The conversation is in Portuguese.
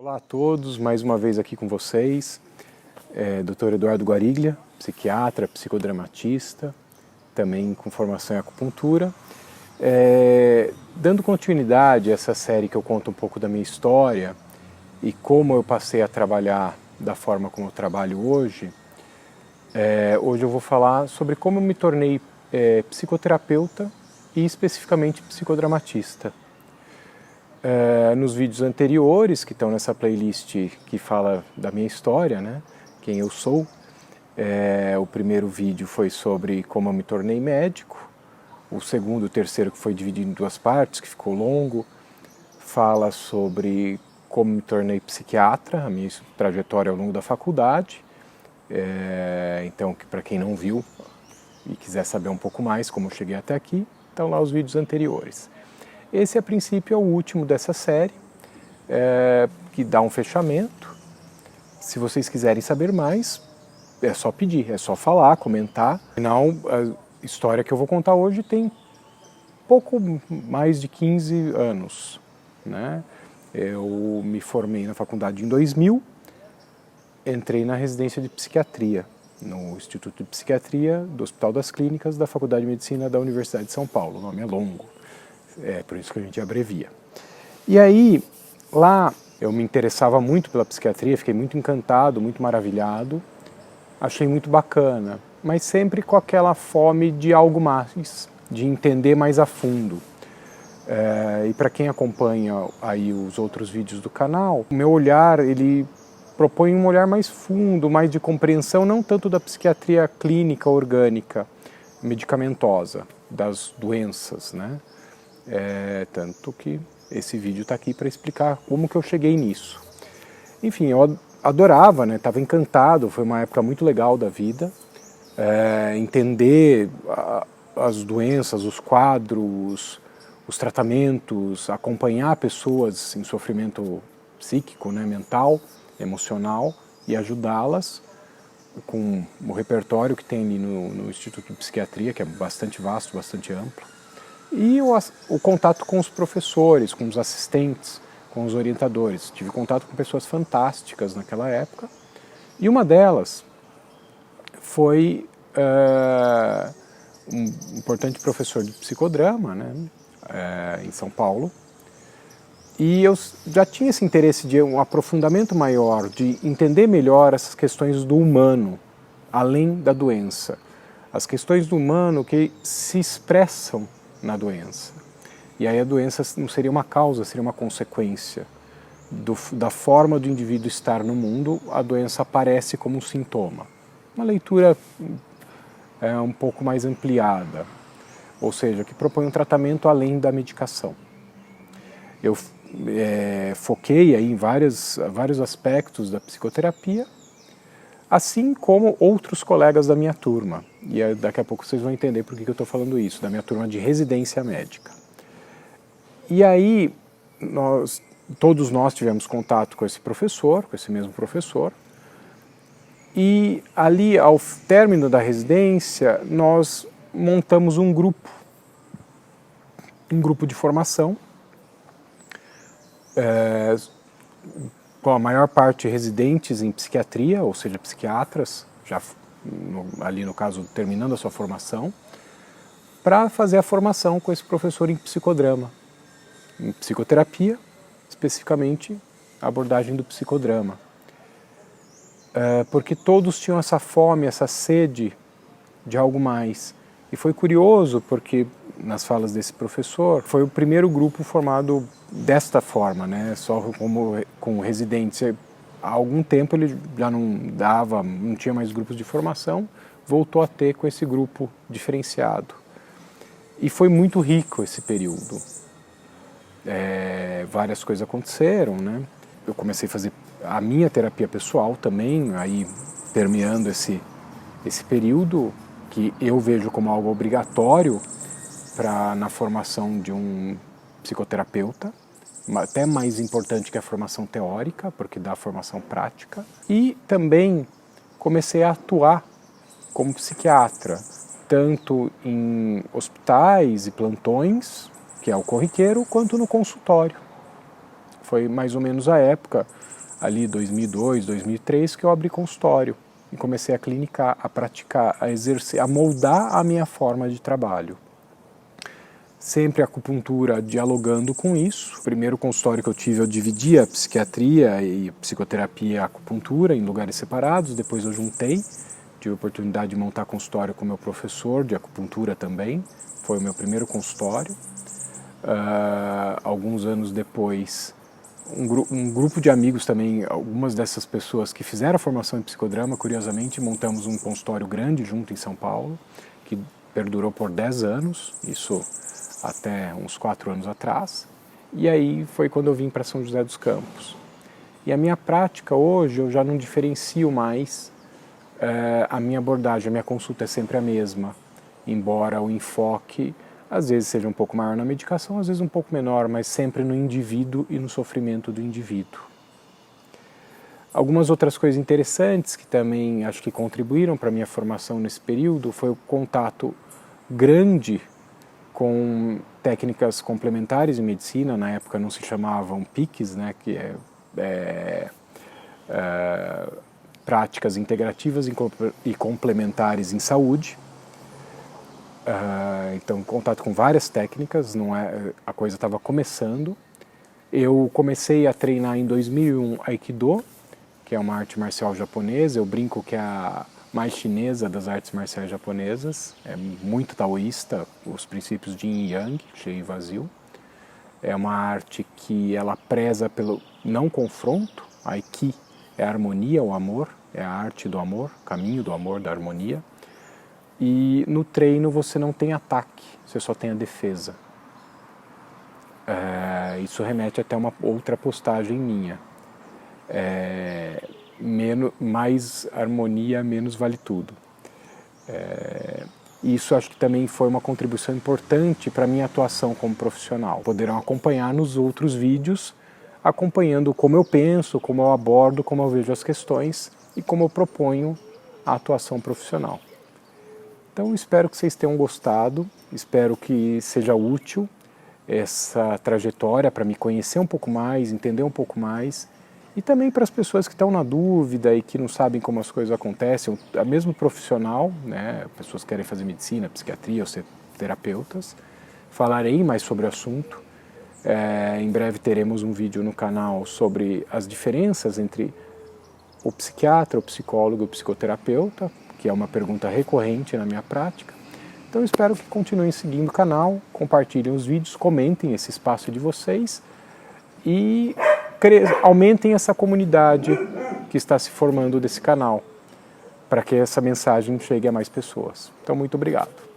Olá a todos, mais uma vez aqui com vocês, Dr. Eduardo Guariglia, psiquiatra, psicodramatista, também com formação em acupuntura. Dando continuidade a essa série que eu conto um pouco da minha história e como eu passei a trabalhar da forma como eu trabalho hoje, hoje eu vou falar sobre como eu me tornei psicoterapeuta e especificamente psicodramatista. Nos vídeos anteriores, que estão nessa playlist que fala da minha história, né, quem eu sou, o primeiro vídeo foi sobre como eu me tornei médico, o segundo e o terceiro, que foi dividido em duas partes, que ficou longo, fala sobre como me tornei psiquiatra, a minha trajetória ao longo da faculdade. Então, para quem não viu e quiser saber um pouco mais como eu cheguei até aqui, estão lá os vídeos anteriores. Esse, a princípio, é o último dessa série, que dá um fechamento. Se vocês quiserem saber mais, é só pedir, é só falar, comentar. Afinal, a história que eu vou contar hoje tem pouco mais de 15 anos, né? Eu me formei na faculdade em 2000, entrei na residência de psiquiatria, no Instituto de Psiquiatria do Hospital das Clínicas da Faculdade de Medicina da Universidade de São Paulo. O nome é longo. É por isso que a gente abrevia. E aí, lá eu me interessava muito pela psiquiatria, fiquei muito encantado, muito maravilhado, achei muito bacana, mas sempre com aquela fome de algo mais, de entender mais a fundo. E para quem acompanha aí os outros vídeos do canal, o meu olhar, ele propõe um olhar mais fundo, mais de compreensão, não tanto da psiquiatria clínica, orgânica, medicamentosa, das doenças, né? Tanto que esse vídeo está aqui para explicar como que eu cheguei nisso. Enfim, eu adorava, né? Estava encantado, foi uma época muito legal da vida. Entender as doenças, os quadros, os tratamentos, acompanhar pessoas em sofrimento psíquico, né? Mental, emocional, e ajudá-las com o repertório que tem ali no Instituto de Psiquiatria, que é bastante vasto, bastante amplo. E o contato com os professores, com os assistentes, com os orientadores. Tive contato com pessoas fantásticas naquela época. E uma delas foi um importante professor de psicodrama, né, em São Paulo. E eu já tinha esse interesse de um aprofundamento maior, de entender melhor essas questões do humano, além da doença. As questões do humano que se expressam na doença. E aí a doença não seria uma causa, seria uma consequência da forma do indivíduo estar no mundo. A doença aparece como um sintoma. Uma leitura um pouco mais ampliada, ou seja, que propõe um tratamento além da medicação. Eu foquei aí em vários aspectos da psicoterapia, assim como outros colegas da minha turma. E daqui a pouco vocês vão entender por que eu estou falando isso, da minha turma de residência médica. E aí, todos nós tivemos contato com esse professor, com esse mesmo professor, e ali, ao término da residência, nós montamos um grupo de formação, com a maior parte residentes em psiquiatria, ou seja, psiquiatras, já ali no caso terminando a sua formação, para fazer a formação com esse professor em psicodrama, em psicoterapia, especificamente a abordagem do psicodrama. Porque todos tinham essa fome, essa sede de algo mais. E foi curioso porque, nas falas desse professor, foi o primeiro grupo formado desta forma, né? Só com residentes. Há algum tempo ele já não tinha mais grupos de formação, voltou a ter com esse grupo diferenciado. E foi muito rico esse período. Várias coisas aconteceram, né? Eu comecei a fazer a minha terapia pessoal também, aí permeando esse período, que eu vejo como algo obrigatório na formação de um psicoterapeuta, até mais importante que a formação teórica, porque dá a formação prática. E também comecei a atuar como psiquiatra, tanto em hospitais e plantões, que é o corriqueiro, quanto no consultório. Foi mais ou menos a época, ali 2002, 2003, que eu abri consultório e comecei a clinicar, a praticar, a exercer, a moldar a minha forma de trabalho. Sempre a acupuntura dialogando com isso. O primeiro consultório que eu tive, eu dividia a psiquiatria e psicoterapia e acupuntura em lugares separados, depois eu juntei. Tive a oportunidade de montar consultório com meu professor de acupuntura também, foi o meu primeiro consultório. Alguns anos depois, um grupo de amigos também, algumas dessas pessoas que fizeram a formação em psicodrama, curiosamente, montamos um consultório grande junto em São Paulo, que perdurou por 10 anos, isso até uns 4 anos atrás, e aí foi quando eu vim para São José dos Campos. E a minha prática hoje, eu já não diferencio mais a minha abordagem, a minha consulta é sempre a mesma, embora o enfoque às vezes seja um pouco maior na medicação, às vezes um pouco menor, mas sempre no indivíduo e no sofrimento do indivíduo. Algumas outras coisas interessantes que também acho que contribuíram para a minha formação nesse período foi o contato grande com técnicas complementares de medicina, na época não se chamavam PICs, né, que práticas integrativas e complementares em saúde. Então, contato com várias técnicas, a coisa estava começando. Eu comecei a treinar em 2001 Aikido, que é uma arte marcial japonesa. Eu brinco que é a mais chinesa das artes marciais japonesas. É muito taoísta, os princípios de Yin e Yang, cheio e vazio. É uma arte que ela preza pelo não confronto. Aiki é a harmonia, o amor, é a arte do amor, caminho do amor, da harmonia. E no treino você não tem ataque, você só tem a defesa. Isso remete até uma outra postagem minha. Mais harmonia, menos vale tudo. Isso acho que também foi uma contribuição importante para a minha atuação como profissional. Poderão acompanhar nos outros vídeos, acompanhando como eu penso, como eu abordo, como eu vejo as questões e como eu proponho a atuação profissional. Então espero que vocês tenham gostado, espero que seja útil essa trajetória para me conhecer um pouco mais, entender um pouco mais, e também para as pessoas que estão na dúvida e que não sabem como as coisas acontecem, mesmo profissional, né, pessoas que querem fazer medicina, psiquiatria ou ser terapeutas, falarei mais sobre o assunto. Em breve teremos um vídeo no canal sobre as diferenças entre o psiquiatra, o psicólogo e o psicoterapeuta, que é uma pergunta recorrente na minha prática. Então espero que continuem seguindo o canal, compartilhem os vídeos, comentem esse espaço de vocês e aumentem essa comunidade que está se formando desse canal, para que essa mensagem chegue a mais pessoas. Então muito obrigado.